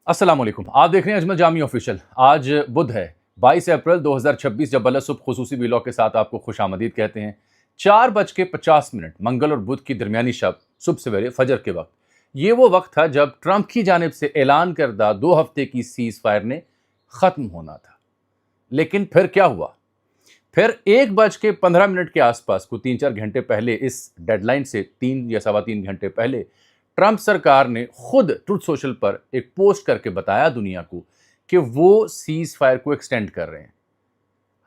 अस्सलाम वालेकुम। आप देख रहे हैं अजमल जामी ऑफिशियल। आज बुध है 22 अप्रैल 2026। जब बल्ला सुबह खुसूसी व्लॉग के साथ आपको खुशामदीद कहते हैं। 4:50 मंगल और बुध की दरमियानी शब सुबह सवेरे फजर के वक्त, ये वो वक्त था जब ट्रंप की जानिब से ऐलान करदा 2 हफ्ते की सीज फायर ने ख़त्म होना था। लेकिन फिर क्या हुआ? फिर 1:15 के आसपास को 3-4 घंटे पहले, इस डेडलाइन से 3 या सवा 3 घंटे पहले, ट्रंप सरकार ने खुद ट्रुथ सोशल पर एक पोस्ट करके बताया दुनिया को कि वो सीज फायर को एक्सटेंड कर रहे हैं।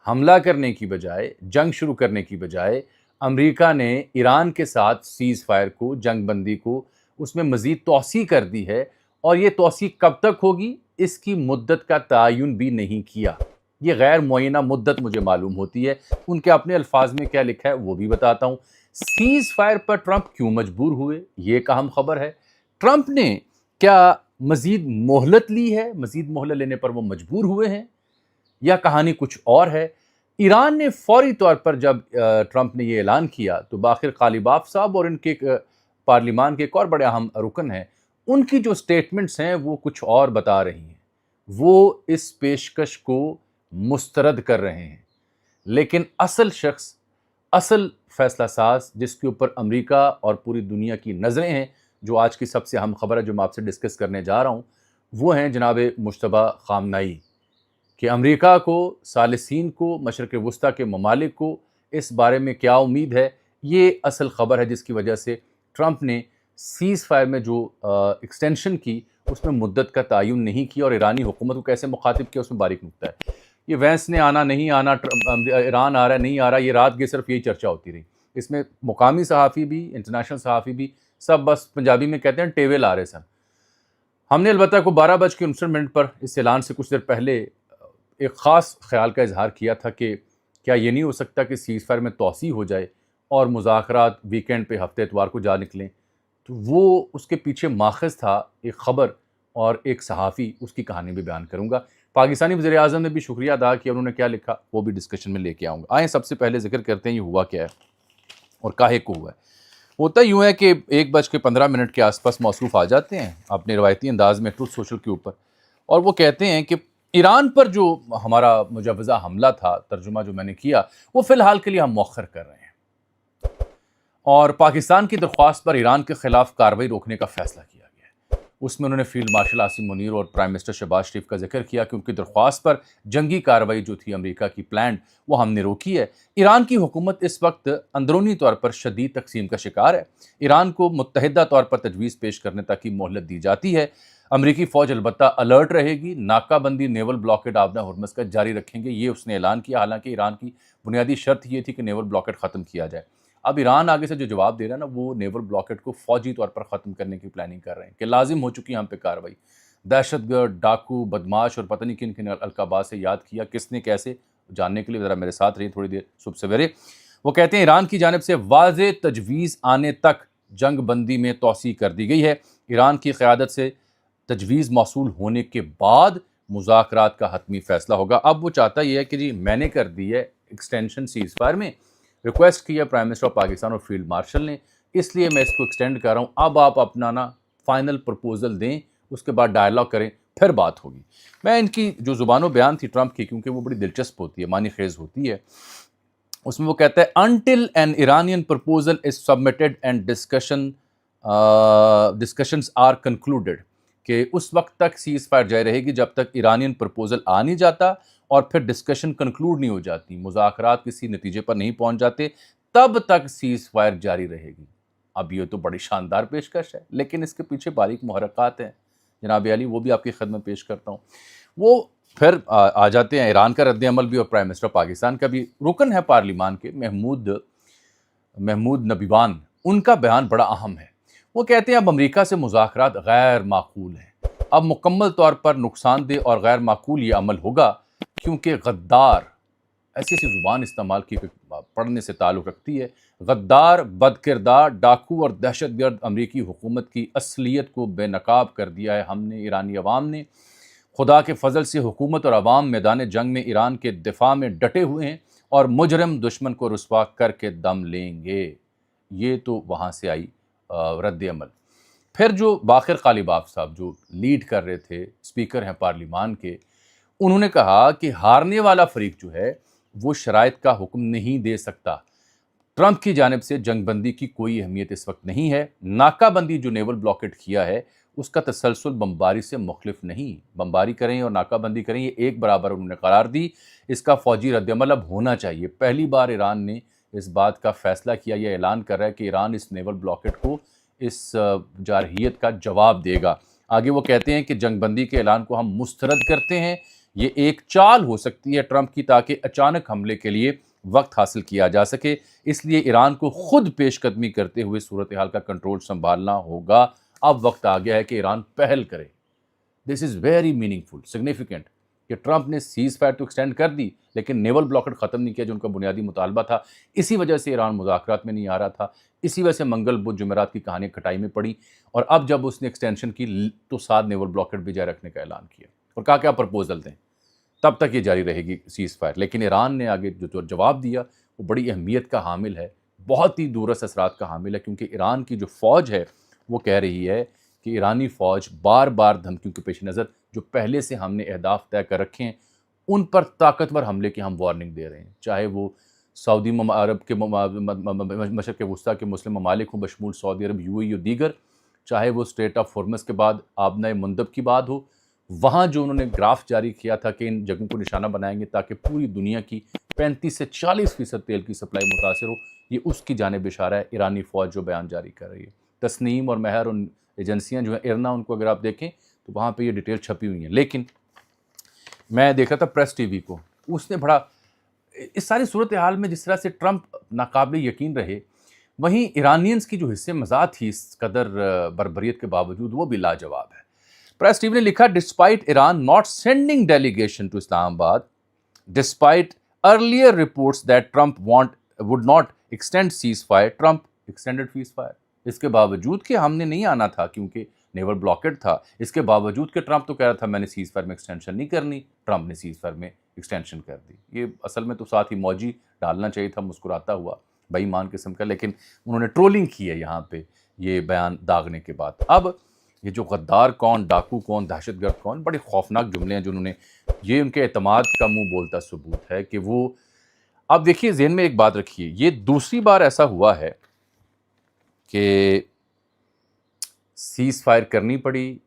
हमला करने की बजाय, जंग शुरू करने की बजाय, अमेरिका ने ईरान के साथ सीज फायर को, जंग बंदी को, उसमें मजीद तोसी कर दी है। और ये तोसी कब तक होगी, इसकी मुद्दत का तयन भी नहीं किया। ये गैर मुअय्यना मुद्दत मुझे मालूम होती है। उनके अपने अल्फाज में क्या लिखा है वो भी बताता हूँ। सीज फायर पर ट्रंप क्यों मजबूर हुए, ये एक अहम खबर है। ट्रंप ने क्या मजीद मोहलत ली है, मजीद मोहलत लेने पर वो मजबूर हुए हैं, या कहानी कुछ और है। ईरान ने फौरी तौर पर जब ट्रंप ने ये ऐलान किया तो बाखिर गालिबाफ साहब और इनके पार्लिमान के एक और बड़े अहम रुकन हैं, उनकी जो स्टेटमेंट्स हैं वो कुछ और बता रही हैं। वो इस पेशकश को मुस्तरद कर रहे हैं। लेकिन असल शख्स, असल फैसला साज, जिसके ऊपर अमेरिका और पूरी दुनिया की नज़रें हैं, जो आज की सबसे अहम खबर है जो मैं आपसे डिस्कस करने जा रहा हूँ, वो हैं जनाब मुश्तबा खामनाई। कि अमेरिका को, सालिसीन को, मशरक़ वस्ता के ममालिक को इस बारे में क्या उम्मीद है, ये असल ख़बर है जिसकी वजह से ट्रंप ने सीज़ फायर में जो एक्सटेंशन की उसमें मुद्दत का तयन नहीं किया और ईरानी हुकूमत को कैसे मुखातिब किया, उसमें बारीक नुक्ता है। ये वैंस ने आना नहीं आना, ईरान आ रहा है नहीं आ रहा, ये रात की सिर्फ यही चर्चा होती रही। इसमें मुकामी सहाफ़ी भी, इंटरनेशनल सहाफ़ी भी, सब बस पंजाबी में कहते हैं टेवे ला रहे सन। हमने अलबत्ता को 12:59 पर इस ऐलान से कुछ देर पहले एक ख़ास ख्याल का इजहार किया था कि क्या ये नहीं हो सकता कि सीज़ फायर में तोसी हो जाए और मुज़ाकरात वीकेंड पे हफ्ते इतवार को जा निकलें। तो वो उसके पीछे माखज़ था एक ख़बर और एक सहाफ़ी, उसकी कहानी भी बयान करूँगा। पाकिस्तानी वज़ीर-ए-आज़म ने भी शुक्रिया अदा किया, उन्होंने क्या लिखा वो भी डिस्कशन में लेके आऊँगा। आएँ सबसे पहले ज़िक्र करते हैं ये हुआ क्या है और काहे को हुआ है। होता यूँ है कि 1:15 के आसपास मौसूफ़ आ जाते हैं अपने रवायती अंदाज़ में ट्रुथ सोशल के ऊपर, और वो कहते हैं कि ईरान पर जो हमारा मुजव्वज़ा हमला था, तर्जुमा जो मैंने किया, वो फ़िलहाल के लिए हम मौख़र कर रहे हैं और पाकिस्तान की दरख्वास्त पर ईरान के ख़िलाफ़ कार्रवाई रोकने का फ़ैसला किया गया है। उसमें उन्होंने फ़ील्ड मार्शल आसिम मुनीर और प्राइम मिनिस्टर शहबाज शरीफ का जिक्र किया कि उनकी दरख्वास्त पर जंगी कार्रवाई जो थी अमेरिका की प्लान्ड, वो हमने रोकी है। ईरान की हुकूमत इस वक्त अंदरूनी तौर पर शदीद तकसीम का शिकार है। ईरान को मुत्तहिदा तौर पर तजवीज़ पेश करने तक की मोहलत दी जाती है। अमरीकी फ़ौज अलबत्ता अलर्ट रहेगी, नाकाबंदी, नेवल ब्लॉकेड आबना हुर्मुज़ का जारी रखेंगे, ये उसने ऐलान किया। हालांकि ईरान की बुनियादी शर्त ये थी कि नेवल ब्लॉकेड ख़त्म किया जाए। अब ईरान आगे से जो जवाब दे रहा है ना, वो नेवल ब्लॉकेड को फ़ौजी तौर पर ख़त्म करने की प्लानिंग कर रहे हैं कि लाजिम हो चुकी है हम पे कार्रवाई। दहशतगर्द, डाकू, बदमाश और पता नहीं किन किन अलकाबात से याद किया, किसने कैसे, जानने के लिए ज़रा मेरे साथ रहिए थोड़ी देर सुबह सवेरे। वो कहते हैं ईरान की जानिब से वाज़े तजवीज़ आने तक जंग बंदी में तोसी कर दी गई है। ईरान की क़यादत से तजवीज़ मौसूल होने के बाद मुज़ाकरात का हतमी फ़ैसला होगा। अब वो चाहता ये है कि जी मैंने कर दी है एक्सटेंशन सीज़ फायर में, रिक्वेस्ट की है प्राइम मिनिस्टर ऑफ पाकिस्तान और फील्ड मार्शल ने, इसलिए मैं इसको एक्सटेंड कर रहा हूँ। अब आप अपना ना फाइनल प्रपोजल दें, उसके बाद डायलॉग करें, फिर बात होगी। मैं इनकी जो ज़ुबानो बयान थी ट्रंप की, क्योंकि वो बड़ी दिलचस्प होती है, मानी खेज़ होती है, उसमें वो कहता है until an Iranian proposal is submitted and discussions are concluded, कि उस वक्त तक सीज़ फायर जारी रहेगी जब तक ईरानियन प्रपोजल आ नहीं जाता और फिर डिस्कशन कंक्लूड नहीं हो जाती, मुज़ाकरात किसी नतीजे पर नहीं पहुंच जाते, तब तक सीज़ फायर जारी रहेगी। अब ये तो बड़ी शानदार पेशकश है, लेकिन इसके पीछे बारीक मुहर्रकात हैं जनाब अली, वो भी आपकी खिदमत पेश करता हूँ। वो फिर आ जाते हैं ईरान का रद्द अमल भी और प्राइम मिनिस्टर पाकिस्तान का भी, रुकन है पार्लिमान के महमूद नबीवान, उनका बयान बड़ा अहम है। वो कहते हैं अब अमेरिका से मुज़ाकरात गैर माकूल हैं, अब मुकम्मल तौर पर नुकसानदेह और गैर माकूल ये अमल होगा, क्योंकि गद्दार, ऐसी ऐसी ज़ुबान इस्तेमाल की पढ़ने से ताल्लुक़ रखती है, गद्दार, बदकिरदार, डाकू और दहशतगर्द अमरीकी हुकूमत की असलियत को बेनकाब कर दिया है हमने, ईरानी अवाम ने। खुदा के फजल से हुकूमत और अवाम मैदान जंग में ईरान के दिफा में डटे हुए हैं और मुजरम दुश्मन को रुसवा करके दम लेंगे। ये तो वहाँ से आई रद्द अमल। پھر جو باقر غالباف صاحب جو لیڈ کر رہے تھے، اسپیکر ہیں پارلیمان کے، انہوں نے کہا کہ ہارنے والا فریق جو ہے وہ شرائط کا حکم نہیں دے سکتا۔ ٹرمپ کی جانب سے جنگ بندی کی کوئی اہمیت اس وقت نہیں ہے۔ ناکہ بندی جو نیول بلاکٹ کیا ہے اس کا تسلسل بمباری سے مختلف نہیں۔ بمباری کریں اور ناکہ بندی کریں، یہ ایک برابر انہوں نے قرار دی۔ اس کا فوجی رد عمل اب ہونا چاہیے۔ پہلی بار ایران نے اس بات کا فیصلہ کیا، یہ اعلان کر رہا ہے کہ ایران اس نیول بلاکٹ کو، اس جارحیت کا جواب دے گا۔ آگے وہ کہتے ہیں کہ جنگ بندی کے اعلان کو ہم مسترد کرتے ہیں۔ یہ ایک چال ہو سکتی ہے ٹرمپ کی تاکہ اچانک حملے کے لیے وقت حاصل کیا جا سکے، اس لیے ایران کو خود پیش قدمی کرتے ہوئے صورتحال کا کنٹرول سنبھالنا ہوگا۔ اب وقت آ گیا ہے کہ ایران پہل کرے۔ This is very meaningful, significant کہ ٹرمپ نے سیز فائر تو ایکسٹینڈ کر دی لیکن نیول بلاکٹ ختم نہیں کیا جو ان کا بنیادی مطالبہ تھا۔ اسی وجہ سے ایران مذاکرات میں نہیں آ رہا تھا، اسی وجہ سے منگل بدھ جمعرات کی کہانیاں کھٹائی میں پڑی، اور اب جب اس نے ایکسٹینشن کی تو 7 نیول بلاکٹ بھی جاری رکھنے کا اعلان کیا اور کہا کیا پرپوزل دیں، تب تک یہ جاری رہے گی سیز فائر۔ لیکن ایران نے آگے جو جواب دیا وہ بڑی اہمیت کا حامل ہے، بہت ہی دورس اثرات کا حامل ہے، کیونکہ ایران کی جو فوج ہے وہ کہہ رہی ہے کہ ایرانی فوج بار بار دھمکیوں کے پیش نظر جو پہلے سے ہم نے اہداف طے کر رکھے ہیں ان پر طاقتور حملے کی ہم وارننگ دے رہے ہیں، چاہے وہ سعودی عرب کے مشرق وسطیٰ کے مسلم ممالک ہوں بشمول سعودی عرب، یو اے ای اور دیگر، چاہے وہ اسٹریٹ آف ہارمز کے بعد آبنۂ مندب کی بات ہو، وہاں جو انہوں نے گراف جاری کیا تھا کہ ان جگہوں کو نشانہ بنائیں گے تاکہ پوری دنیا کی 35 سے 40% تیل کی سپلائی متاثر ہو، یہ اس کی جانب اشارہ ہے۔ ایرانی فوج جو بیان جاری کر رہی ہے، تسنیم اور مہر ان ایجنسیاں جو ہیں ارنا، ان کو اگر آپ دیکھیں تو وہاں پہ یہ ڈیٹیل چھپی ہوئی ہیں۔ لیکن میں دیکھا تھا پریس ٹی وی کو، اس نے بڑا اس ساری صورتحال میں جس طرح سے ٹرمپ ناقابل یقین رہے، وہیں ایرانینز کی جو حصے مزاح تھی اس قدر بربریت کے باوجود وہ بھی لاجواب ہے۔ پریس ٹی وی نے لکھا despite Iran not sending delegation to Islamabad despite earlier reports that Trump would not extend ceasefire, Trump extended ceasefire. اس کے باوجود کہ ہم نے نہیں آنا تھا کیونکہ نیول بلاکٹ تھا، اس کے باوجود کہ ٹرمپ تو کہہ رہا تھا میں نے سیز فائر میں ایکسٹینشن نہیں کرنی، ٹرمپ نے سیز فائر میں ایکسٹینشن کر دی۔ یہ اصل میں تو ساتھ ہی موجی ڈالنا چاہیے تھا مسکراتا ہوا، بے ایمان قسم کا، لیکن انہوں نے ٹرولنگ کی ہے یہاں پہ یہ بیان داغنے کے بعد۔ اب یہ جو غدار کون، ڈاکو کون، دہشت گرد کون، بڑے خوفناک جملے ہیں جو انہوں نے، یہ ان کے اعتماد کا منہ بولتا ثبوت ہے کہ وہ، اب دیکھیے ذہن میں ایک بات رکھیے، یہ دوسری بار ایسا ہوا ہے کہ سیز فائر کرنی پڑی۔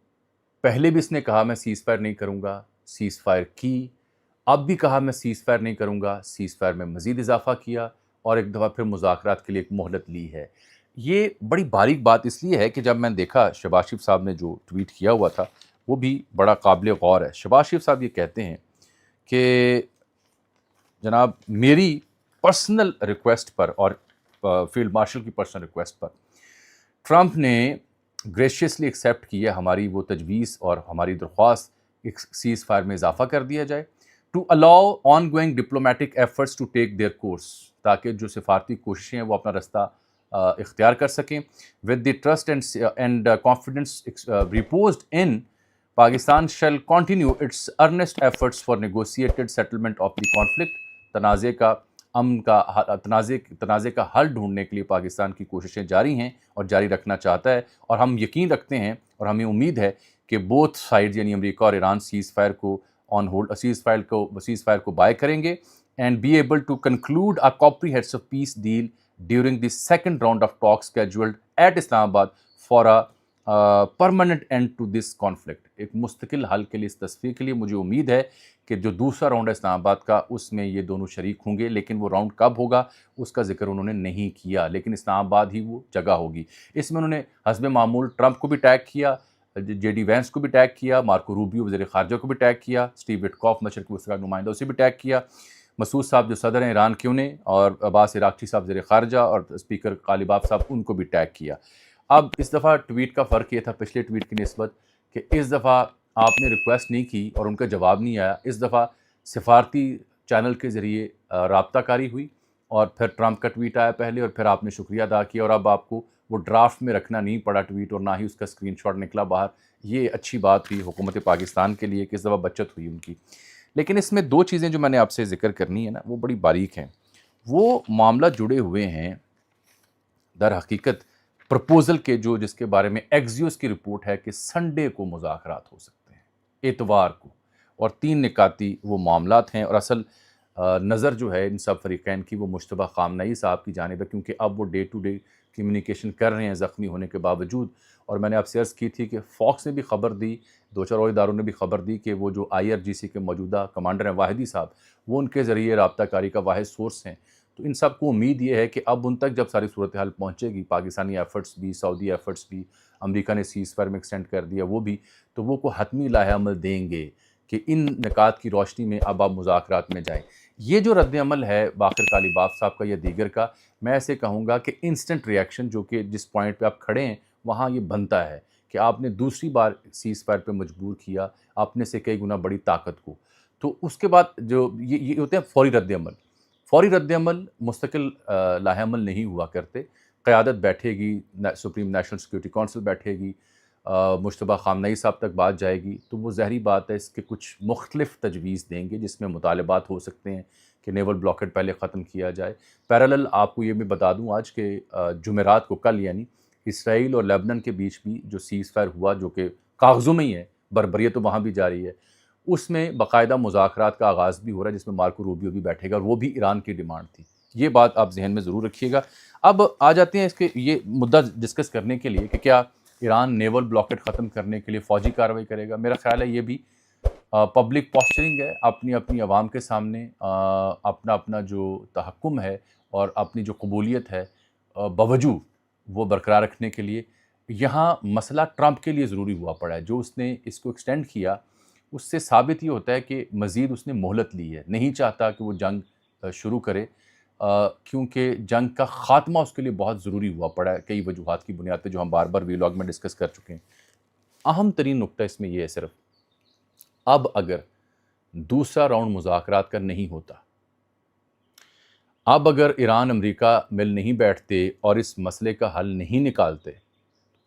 پہلے بھی اس نے کہا میں سیز فائر نہیں کروں گا، سیز فائر کی، اب بھی کہا میں سیز فائر نہیں کروں گا، سیز فائر میں مزید اضافہ کیا، اور ایک دفعہ پھر مذاکرات کے لیے ایک مہلت لی ہے۔ یہ بڑی باریک بات اس لیے ہے کہ جب میں نے دیکھا شہباز شریف صاحب نے جو ٹویٹ کیا ہوا تھا وہ بھی بڑا قابل غور ہے۔ شہباز شریف صاحب یہ کہتے ہیں کہ جناب میری پرسنل ریکویسٹ پر اور فیلڈ مارشل کی پرسنل ریکویسٹ پر ٹرمپ نے گریشیسلی ایکسیپٹ کی ہے ہماری وہ تجویز اور ہماری درخواست ایک سیز فائر میں اضافہ کر دیا جائے، to allow ongoing diplomatic efforts to take their course, تاکہ جو سفارتی کوششیں ہیں وہ اپنا رستہ اختیار کر سکیں، with the trust and confidence reposed in Pakistan shall continue its earnest efforts for negotiated settlement of the conflict, تنازع کا امن کا تنازع کا حل ڈھونڈنے کے لیے پاکستان کی کوششیں جاری ہیں اور جاری رکھنا چاہتا ہے، اور ہم یقین رکھتے ہیں اور ہمیں امید ہے کہ بوتھ سائڈز یعنی امریکہ اور ایران سیز فائر کو آن ہولڈ، سیز فائر کو بائی کریں گے and be able to conclude a comprehensive peace deal during the second round of talk scheduled at Islamabad for a permanent end to this conflict. ایک مستقل حل کے لیے، اس تصفیے کے لیے مجھے امید ہے کہ جو دوسرا راؤنڈ ہے اسلام آباد کا اس میں یہ دونوں شریک ہوں گے، لیکن وہ راؤنڈ کب ہوگا اس کا ذکر انہوں نے نہیں کیا، لیکن اسلام آباد ہی وہ جگہ ہوگی۔ اس میں انہوں نے حسب معمول ٹرمپ کو بھی ٹیگ کیا، جے ڈی وینس کو بھی ٹیگ کیا، مارکو روبیو وزیر خارجہ کو بھی ٹیگ کیا، اسٹیو وٹکاف مشرق وسطیٰ کا نمائندہ اسے بھی ٹیگ کیا، مسعود صاحب جو صدر ہیں ایران کے انہیں، اور عباس عراقچی صاحب وزیر خارجہ اور اسپیکر غالباف صاحب ان کو بھی ٹیگ کیا۔ اب اس دفعہ ٹویٹ کا فرق یہ تھا پچھلے ٹویٹ کی نسبت کہ اس دفعہ آپ نے ریکویسٹ نہیں کی اور ان کا جواب نہیں آیا، اس دفعہ سفارتی چینل کے ذریعے رابطہ کاری ہوئی، اور پھر ٹرمپ کا ٹویٹ آیا پہلے، اور پھر آپ نے شکریہ ادا کیا، اور اب آپ کو وہ ڈرافٹ میں رکھنا نہیں پڑا ٹویٹ، اور نہ ہی اس کا اسکرین شاٹ نکلا باہر۔ یہ اچھی بات ہوئی حکومت پاکستان کے لیے کہ اس دفعہ بچت ہوئی ان کی۔ لیکن اس میں دو چیزیں جو میں نے آپ سے ذکر کرنی ہے نا وہ بڑی باریک ہیں، وہ معاملہ جڑے ہوئے ہیں در حقیقت प्रपोज़ल के जो जिसके बारे में एक्सियोस की रिपोर्ट है कि संडे को मुज़ाकरात हो सकते हैं, इतवार को, और 3 निकाती वो मामलात हैं। और असल नज़र जो है इन सब फ़रीक़ैन की वो मुश्तबा ख़ामनई साहब की जानिब है, क्योंकि अब वो डे टू डे कम्युनिकेशन कर रहे हैं ज़ख्मी होने के बावजूद। और मैंने आपसे अर्ज़ की थी कि फ़ॉक्स ने भी ख़बर दी, 2-4 और इदारों ने भी ख़बर दी कि वो जो IRGC के मौजूदा कमांडर हैं वाहिदी साहब, वो उनके ज़रिए राब्ता कारी का वाहिद सोर्स हैं। तो इन सब को उम्मीद ये है कि अब उन तक जब सारी सूरत हाल पहुँचेगी, पाकिस्तानी एफ़र्ट्स भी, सऊदी एफ़र्ट्स भी, अमेरिका ने सीज़ फायर में एक्सटेंड कर दिया वो भी, तो वो को हतमी लाहे अमल देंगे कि इन निकात की रोशनी में अब आप मुज़ाकरात में जाएँ। ये जो रद्द-ए-अमल है बाक़िर कालीबाफ साहब का या दीगर का, मैं ऐसे कहूँगा कि इंस्टेंट रिएक्शन जो कि जिस पॉइंट पे आप खड़े हैं वहाँ ये बनता है कि आपने दूसरी बार सीज़ फायर पे मजबूर किया अपने से कई गुना बड़ी ताकत को। तो उसके बाद जो ये होते हैं फ़ौरी रद्द-ए-अमल। फ़ौरी रद्द-ए-अमल मुस्तकिल लाहे-अमल नहीं हुआ करते। क़यादत बैठेगी, सुप्रीम नेशनल सिक्योरिटी काउंसिल बैठेगी, मुश्तबा ख़ामनई साहब तक बात जाएगी, तो वो ज़ाहिरी बात है इसके कुछ मुख्तलिफ़ तजवीज़ देंगे जिसमें मुतालबात हो सकते हैं कि नेवल ब्लॉकेट पहले ख़त्म किया जाए। पैरेलल आपको ये भी बता दूँ आज के जुमेरात को, कल यानी, इसराइल और लेबनान के बीच भी जो सीज़ फायर हुआ, जो कि कागज़ों में ही है, बर्बरियत तो वहाँ भी जारी है, उसमें बाकायदा मुज़ाकरात का आगाज़ भी हो रहा है जिसमें मार्को रूबियो भी बैठेगा और वो भी ईरान की डिमांड थी। ये बात आप ज़हन में ज़रूर रखिएगा। अब आ जाते हैं इसके ये मुद्दा डिस्कस करने के लिए कि क्या ईरान नेवल ब्लॉकेट ख़त्म करने के लिए फ़ौजी कार्रवाई करेगा। मेरा ख़्याल है ये भी पब्लिक पॉस्चरिंग है, अपनी अपनी आवाम के सामने अपना अपना जो तहक्कुम है और अपनी जो कबूलियत है बावजूद वो बरकरार रखने के लिए। यहाँ मसला ट्रंप के लिए ज़रूरी हुआ पड़ा है, जो उसने इसको एक्सटेंड किया उससे साबित ये होता है कि मज़ीद उसने मोहलत ली है, नहीं चाहता कि वो जंग शुरू करे, क्योंकि जंग का ख़ात्मा उसके लिए बहुत ज़रूरी हुआ पड़ा है कई वजूहात की बुनियाद पे जो हम बार बार वीलॉग में डिस्कस कर चुके हैं। अहम तरीन नुक्ता इसमें यह है सिर्फ, अब अगर दूसरा राउंड मुज़ाकरात का नहीं होता, अब अगर ईरान अमेरिका मिल नहीं बैठते और इस मसले का हल नहीं निकालते,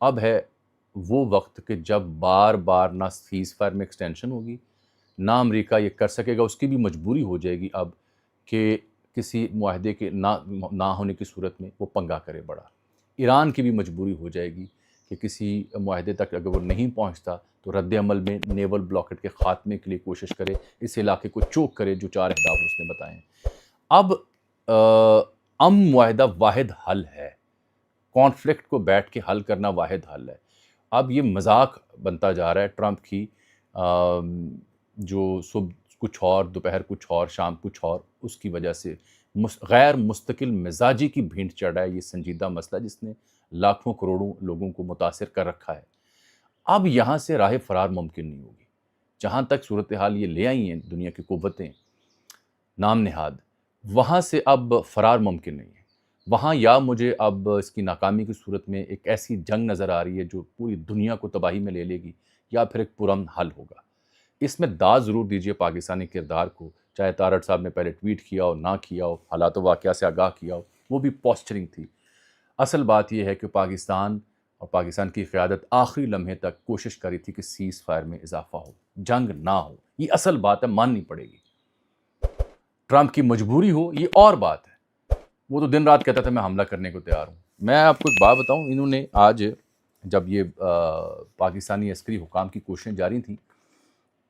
अब है वो वक्त कि जब बार बार ना सीज़ फायर में एक्सटेंशन होगी, ना अमेरिका ये कर सकेगा, उसकी भी मजबूरी हो जाएगी अब कि किसी मुआहदे के ना होने की सूरत में वो पंगा करे बड़ा। ईरान की भी मजबूरी हो जाएगी कि किसी मुआहदे तक अगर वो नहीं पहुंचता तो रद्द-ए-अमल में नेवल ब्लॉकेट के ख़ात्मे के लिए कोशिश करे, इस इलाके को चोक करे, जो 4 अहदाफ उसने बताए हैं। अब अमन मुआहदा वाहिद हल है, कॉन्फ्लिक्ट को बैठ के हल करना वाहिद हल है। अब ये मजाक बनता जा रहा है ट्रंप की, जो सुबह कुछ और, दोपहर कुछ और, शाम कुछ और, उसकी वजह से गैर मुस्तकिल मिजाजी की भींट चढ़ रहा है ये संजीदा मसला जिसने लाखों करोड़ों लोगों को मुतासिर कर रखा है। अब यहाँ से राह फरार मुमकिन नहीं होगी। जहाँ तक सूरत हाल ये ले आई हैं दुनिया की कुव्वतें नाम नहाद, वहाँ से अब फरार मुमकिन नहीं है। वहाँ या मुझे अब इसकी नाकामी की सूरत में एक ऐसी जंग नज़र आ रही है जो पूरी दुनिया को तबाही में ले लेगी, या फिर एक पुरअमन हल होगा। इसमें दाद ज़रूर दीजिए पाकिस्तानी किरदार को, चाहे तारड़ साहब ने पहले ट्वीट किया हो, ना किया हो, हालात वाक़या से आगाह किया हो, वो भी पोस्चरिंग थी। असल बात यह है कि पाकिस्तान और पाकिस्तान की क़यादत आखिरी लम्हे तक कोशिश करी थी कि सीज़ फायर में इजाफ़ा हो, जंग ना हो। ये असल बात है, माननी पड़ेगी। ट्रंप की मजबूरी हो ये और बात है, वो तो दिन रात कहता था मैं हमला करने को तैयार हूँ। मैं आपको एक बात बताऊँ, इन्होंने आज जब ये पाकिस्तानी अस्करी हुकाम की कोशिशें जारी थी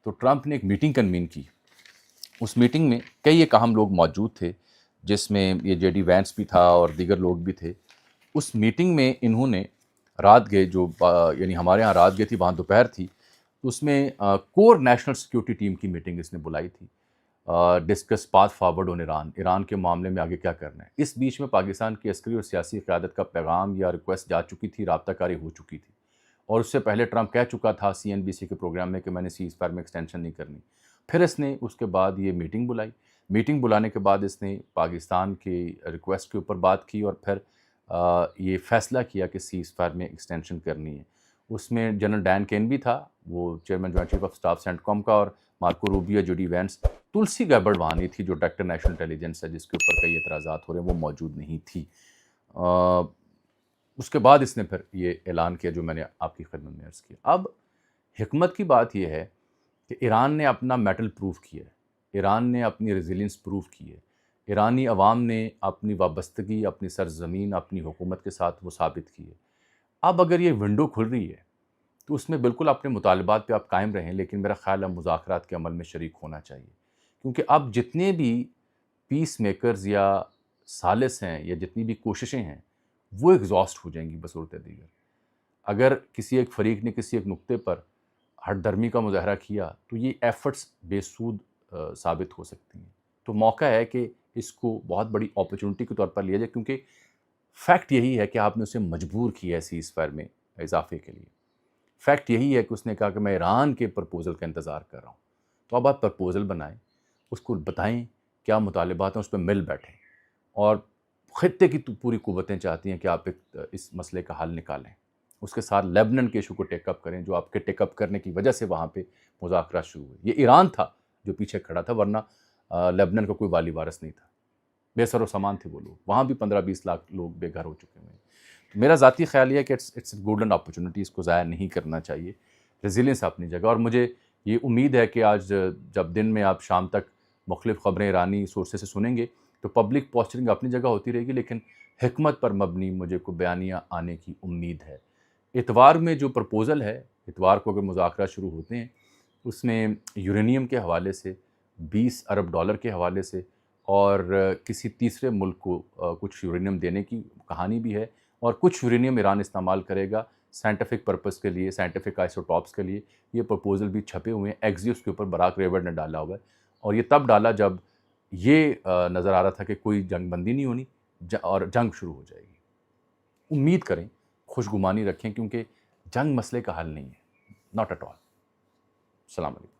तो ट्रंप ने एक मीटिंग कन्वीन की। उस मीटिंग में कई एक अहम लोग मौजूद थे, जिसमें ये JD वैंस भी था और दीगर लोग भी थे। उस मीटिंग में इन्होंने रात गए, जो यानी हमारे यहाँ रात गई थी, वहाँ दोपहर थी, उसमें कोर नेशनल सिक्योरिटी टीम की मीटिंग इसने बुलाई थी, discuss path forward on Iran के मामले में आगे क्या करना है। इस बीच में पाकिस्तान की अस्करी और सियासी क़यादत का पैगाम या रिक्वेस्ट जा चुकी थी, राब्ताकारी हो चुकी थी, और उससे पहले ट्रंप कह चुका था CNBC के प्रोग्राम में कि मैंने सीज़ फायर में एक्सटेंशन नहीं करनी। फिर इसने उसके बाद ये मीटिंग बुलाई। मीटिंग बुलाने के बाद इसने पाकिस्तान की रिक्वेस्ट के ऊपर बात की और फिर ये फ़ैसला किया कि सीज़ फायर में एक्सटेंशन करनी है। उसमें जनरल डैन केन भी था, वो chairman joint chief of staff CENTCOM का, और Marco Rubio, JD Vance. Tulsi Gabbard वहाँ नहीं थी, जो डायरेक्टर नेशनल इंटेलिजेंस है, जिसके ऊपर कई एतराज़ात हो रहे हैं, वो मौजूद नहीं थी। उसके बाद इसने फिर ये ऐलान किया जो मैंने आपकी खिदमत में अर्ज़ किया। अब हिकमत की बात यह है कि ईरान ने अपना मेटल प्रूफ किया है, ईरान ने अपनी रेजिलियंस प्रूफ की है, ईरानी अवाम ने अपनी वाबस्तगी अपनी सरज़मीन, अपनी हुकूमत के साथ वो साबित की है। अब अगर ये विंडो खुल रही है तो उसमें बिल्कुल अपने मुतालबात पे आप कायम रहें, लेकिन मेरा ख़्याल है मुज़ाकरात के अमल में शरीक होना चाहिए। क्योंकि अब जितने भी पीस मेकर्स या सालिस हैं या जितनी भी कोशिशें हैं, वो एग्ज़ॉस्ट हो जाएंगी बसूरत दीगर। अगर किसी एक फ़रीक ने किसी एक नुक्ते पर हठधर्मी का मुज़ाहरा किया तो ये एफ़र्ट्स बेसूद साबित हो सकती हैं। तो मौका है कि इसको बहुत बड़ी अपॉर्चुनिटी के तौर पर लिया जाए, क्योंकि फैक्ट यही है कि आपने उसे मजबूर किया है सीज़फायर में इजाफ़े के लिए। फैक्ट यही है कि उसने कहा कि मैं ईरान के प्रपोज़ल का इंतज़ार कर रहा हूँ। तो अब आप प्रपोज़ल बनाएँ, उसको बताएँ क्या मुतालिबात हैं, उस पे मिल बैठें। और ख़ित्ते की तो पूरी कुव्वतें चाहती हैं कि आप एक इस मसले का हल निकालें। उसके साथ लेबनान के इशू को टेक अप करें, जो आपके टेक अप करने की वजह से वहाँ पे मुज़ाकरात शुरू हुए। ये ईरान था जो पीछे खड़ा था, वरना लेबनान का कोई वाली वारिस नहीं था। बेसर व सामान थे वो लोग। वहाँ भी 15-20 लाख लोग बेघर हो चुके हैं। तो मेरा ज़ाती ख़्याल ये है कि इट्स गोल्डन अपॉर्चुनिटी, इसको ज़ाया नहीं करना चाहिए। रेज़िलियंस अपनी जगह। और मुझे ये उम्मीद है कि आज जब दिन में आप शाम तक मुख्तलिफ़ ख़बरें ईरानी सोर्सेस से सुनेंगे, तो पब्लिक पोस्चरिंग अपनी जगह होती रहेगी, लेकिन हिकमत पर मबनी मुझे को बयानियाँ आने की उम्मीद है। इतवार में जो प्रपोज़ल है, इतवार को अगर मुज़ाकरात शुरू होते हैं, उसमें यूरेनियम के हवाले से, 20 अरब डॉलर के हवाले से और किसी तीसरे मुल्क को कुछ यूरेनियम देने की कहानी भी है। और कुछ यूरेनियम ईरान इस्तेमाल करेगा साइंटिफिक पर्पस के लिए, साइंटिफिक आइसोटॉप्स के लिए। ये प्रपोज़ल भी छपे हुए हैं, एक्सियोस के ऊपर बराक रेवत ने डाला हुआ है। और ये तब डाला जब ये नज़र आ रहा था कि कोई जंग बंदी नहीं होनी और जंग शुरू हो जाएगी। उम्मीद करें, खुशगुमानी रखें, क्योंकि जंग मसले का हल नहीं है, नॉट एट ऑल। अस्सलाम वालेकुम।